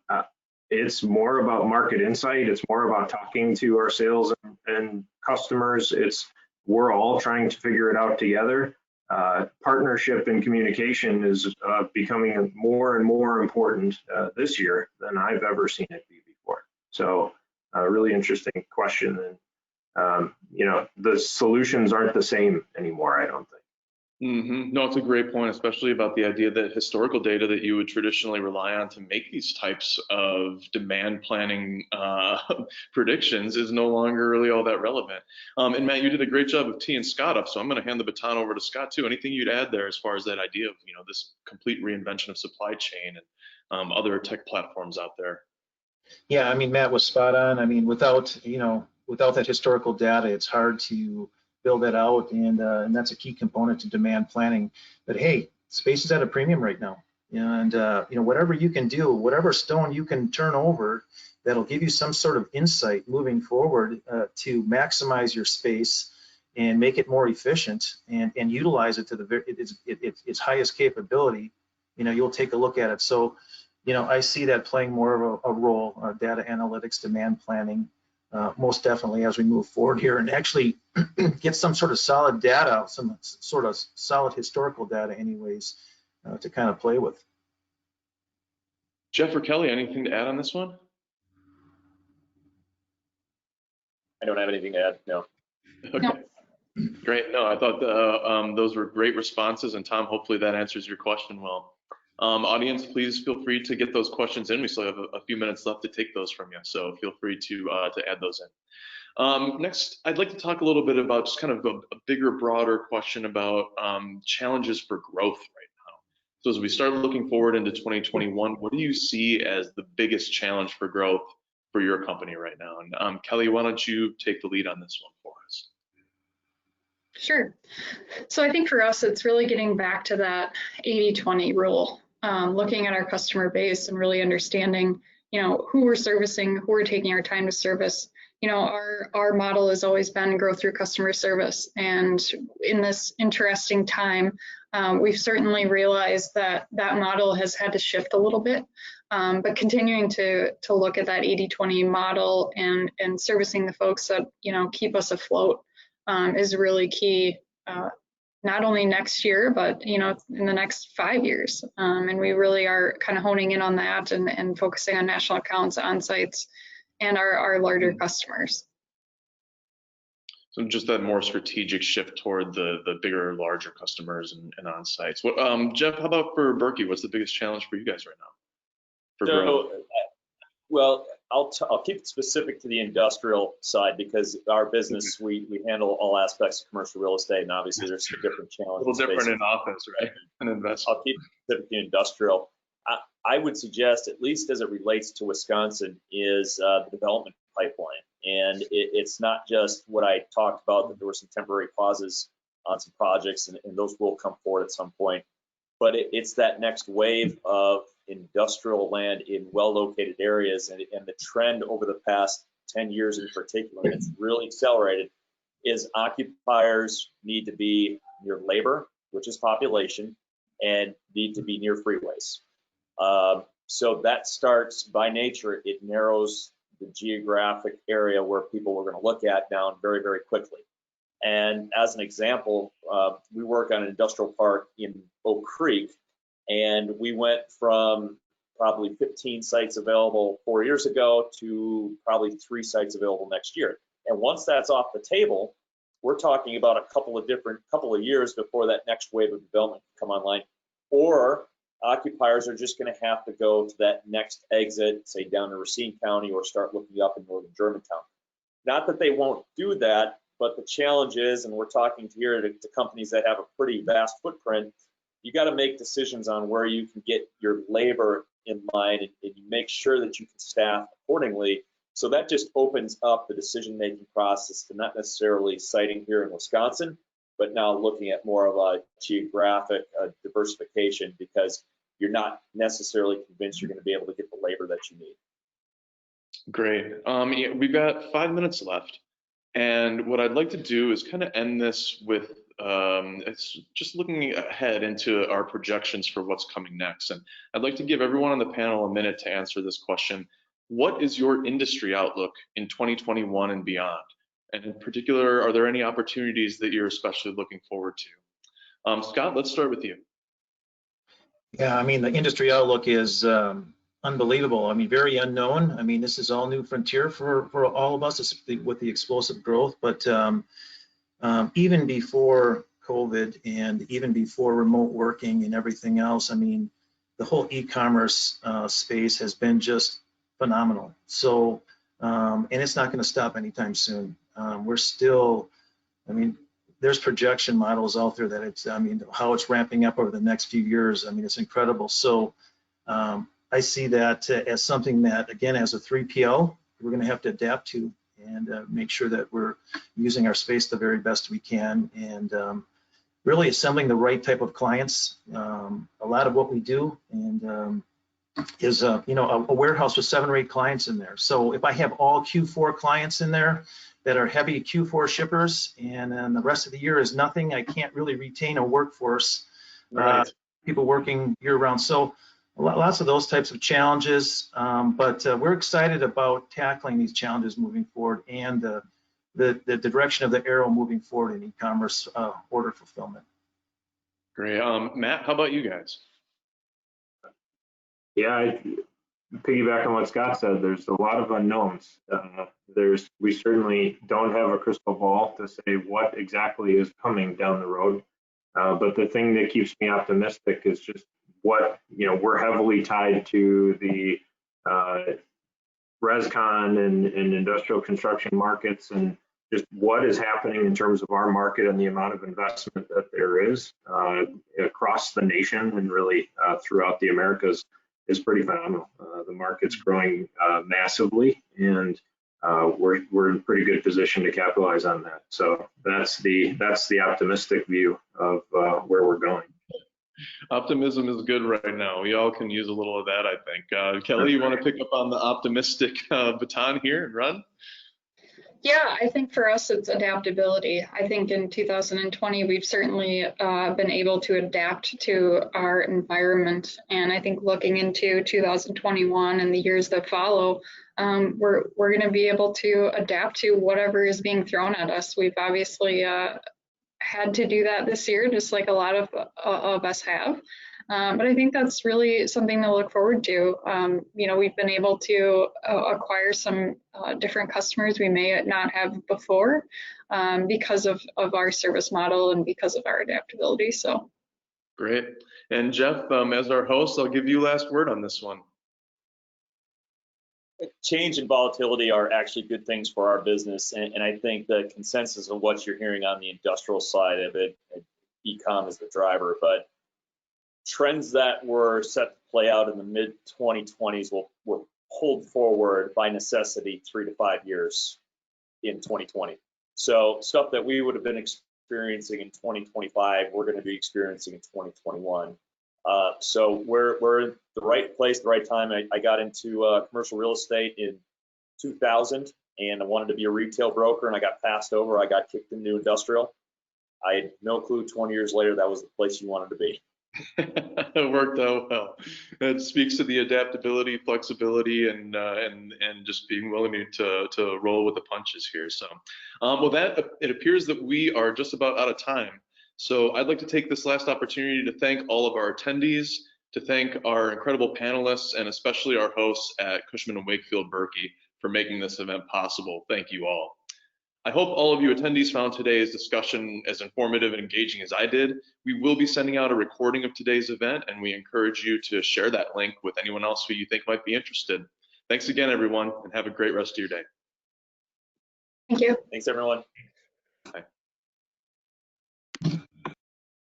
it's more about market insight. It's more about talking to our sales and customers. We're all trying to figure it out together. Partnership and communication is becoming more and more important this year than I've ever seen it be before. So really interesting question. And, the solutions aren't the same anymore, I don't think. No, it's a great point, especially about the idea that historical data that you would traditionally rely on to make these types of demand planning predictions is no longer really all that relevant. And Matt, you did a great job of teeing Scott up, so I'm going to hand the baton over to Scott too. Anything you'd add there as far as that idea of this complete reinvention of supply chain and other tech platforms out there? Yeah, I mean, Matt was spot on. I mean, without that historical data, it's hard to build that out, and that's a key component to demand planning. But hey, space is at a premium right now, and whatever you can do, whatever stone you can turn over, that'll give you some sort of insight moving forward to maximize your space and make it more efficient and utilize it to its highest capability. You'll take a look at it. So, I see that playing more of a role, data analytics, demand planning. Most definitely as we move forward here and actually get some sort of solid data, some sort of solid historical data anyways, to kind of play with. Jeff or Kelly, anything to add on this one? I don't have anything to add, no. Okay. No. Great. No, I thought those were great responses, and Tom, hopefully that answers your question well. Audience, please feel free to get those questions in. We still have a few minutes left to take those from you, so feel free to add those in. Next, I'd like to talk a little bit about just kind of a bigger, broader question about challenges for growth right now. So as we start looking forward into 2021, what do you see as the biggest challenge for growth for your company right now? And Kelly, why don't you take the lead on this one for us? Sure. So I think for us, it's really getting back to that 80-20 rule. Looking at our customer base and really understanding, who we're servicing, who we're taking our time to service. Our model has always been grow through customer service. And in this interesting time, we've certainly realized that model has had to shift a little bit. But continuing to look at that 80-20 model and servicing the folks that, keep us afloat is really key. Not only next year, but in the next 5 years. And we really are kind of honing in on that and focusing on national accounts, on-sites, and our larger customers. So just that more strategic shift toward the bigger, larger customers and on-sites. Jeff, how about for Boerke? What's the biggest challenge for you guys right now? For growth? Well, I'll keep it specific to the industrial side because our business, we handle all aspects of commercial real estate, and obviously there's some different challenges. A little different in office, right? And investment. I'll keep it specific to industrial. I would suggest, at least as it relates to Wisconsin, is the development pipeline. And it's not just what I talked about, that there were some temporary pauses on some projects, and those will come forward at some point. But it's that next wave of industrial land in well-located areas, and the trend over the past 10 years in particular, and it's really accelerated, is occupiers need to be near labor, which is population, and need to be near freeways. So that starts, by nature, it narrows the geographic area where people are going to look at down very, very quickly. And as an example, we work on an industrial park in Oak Creek, and we went from probably 15 sites available 4 years ago to probably 3 sites available next year. And once that's off the table, we're talking about a couple of years before that next wave of development can come online. Or occupiers are just going to have to go to that next exit, say down in Racine County, or start looking up in northern Germantown. Not that they won't do that, but the challenge is, and we're talking here to companies that have a pretty vast footprint, you got to make decisions on where you can get your labor in line, and you make sure that you can staff accordingly. So that just opens up the decision-making process to not necessarily siting here in Wisconsin, but now looking at more of a geographic diversification, because you're not necessarily convinced you're going to be able to get the labor that you need. Great. Yeah, we've got 5 minutes left. And what I'd like to do is kind of end this with it's just looking ahead into our projections for what's coming next. And I'd like to give everyone on the panel a minute to answer this question. What is your industry outlook in 2021 and beyond? And in particular, are there any opportunities that you're especially looking forward to? Scott, let's start with you. Yeah, I mean, the industry outlook is unbelievable. I mean, very unknown. I mean, this is all new frontier for all of us with the explosive growth. But even before COVID and even before remote working and everything else, I mean, the whole e-commerce space has been just phenomenal. So, and it's not going to stop anytime soon. We're still, I mean, there's projection models out there that it's, I mean, how it's ramping up over the next few years. I mean, it's incredible. So I see that as something that, again, as a 3PL, we're going to have to adapt to and make sure that we're using our space the very best we can, and really assembling the right type of clients. A lot of what we do and is you know, a warehouse with 7 or 8 clients in there. So if I have all Q4 clients in there that are heavy Q4 shippers, and then the rest of the year is nothing, I can't really retain a workforce, Right. people working year round. So lots of those types of challenges, but we're excited about tackling these challenges moving forward, and the direction of the arrow moving forward in e-commerce order fulfillment. Great. Matt, how about you guys? Yeah, I piggyback on what Scott said. There's a lot of unknowns. We certainly don't have a crystal ball to say what exactly is coming down the road. But the thing that keeps me optimistic is just what, you know, we're heavily tied to the rescon and industrial construction markets, and just what is happening in terms of our market and the amount of investment that there is across the nation and really throughout the Americas is pretty phenomenal. The market's growing massively, and we're in pretty good position to capitalize on that. So that's the optimistic view of where we're going. Optimism is good right now. We all can use a little of that, I think. Kelly, you want to pick up on the optimistic baton here and run? Yeah, I think for us it's adaptability. I think in 2020 we've certainly been able to adapt to our environment, and I think looking into 2021 and the years that follow, we're going to be able to adapt to whatever is being thrown at us. We've obviously had to do that this year, just like a lot of us have. But I think that's really something to look forward to. You know, we've been able to acquire some different customers we may not have before because of our service model and because of our adaptability. So great. And Jeff, as our host, I'll give you last word on this one. Change and volatility are actually good things for our business, and I think the consensus of what you're hearing on the industrial side of it, e-com is the driver, but trends that were set to play out in the mid-2020s were pulled forward by necessity 3 to 5 years in 2020. So stuff that we would have been experiencing in 2025, we're going to be experiencing in 2021. So we're in the right place, the right time. I got into commercial real estate in 2000, and I wanted to be a retail broker, and I got passed over. I got kicked into industrial. I had no clue 20 years later that was the place you wanted to be. It worked out well. It speaks to the adaptability, flexibility, and just being willing to roll with the punches here. So, well, it appears that we are just about out of time. So I'd like to take this last opportunity to thank all of our attendees, to thank our incredible panelists, and especially our hosts at Cushman & Wakefield Boerke for making this event possible. Thank you all. I hope all of you attendees found today's discussion as informative and engaging as I did. We will be sending out a recording of today's event, and we encourage you to share that link with anyone else who you think might be interested. Thanks again, everyone, and have a great rest of your day. thank you. Thanks, everyone. Bye.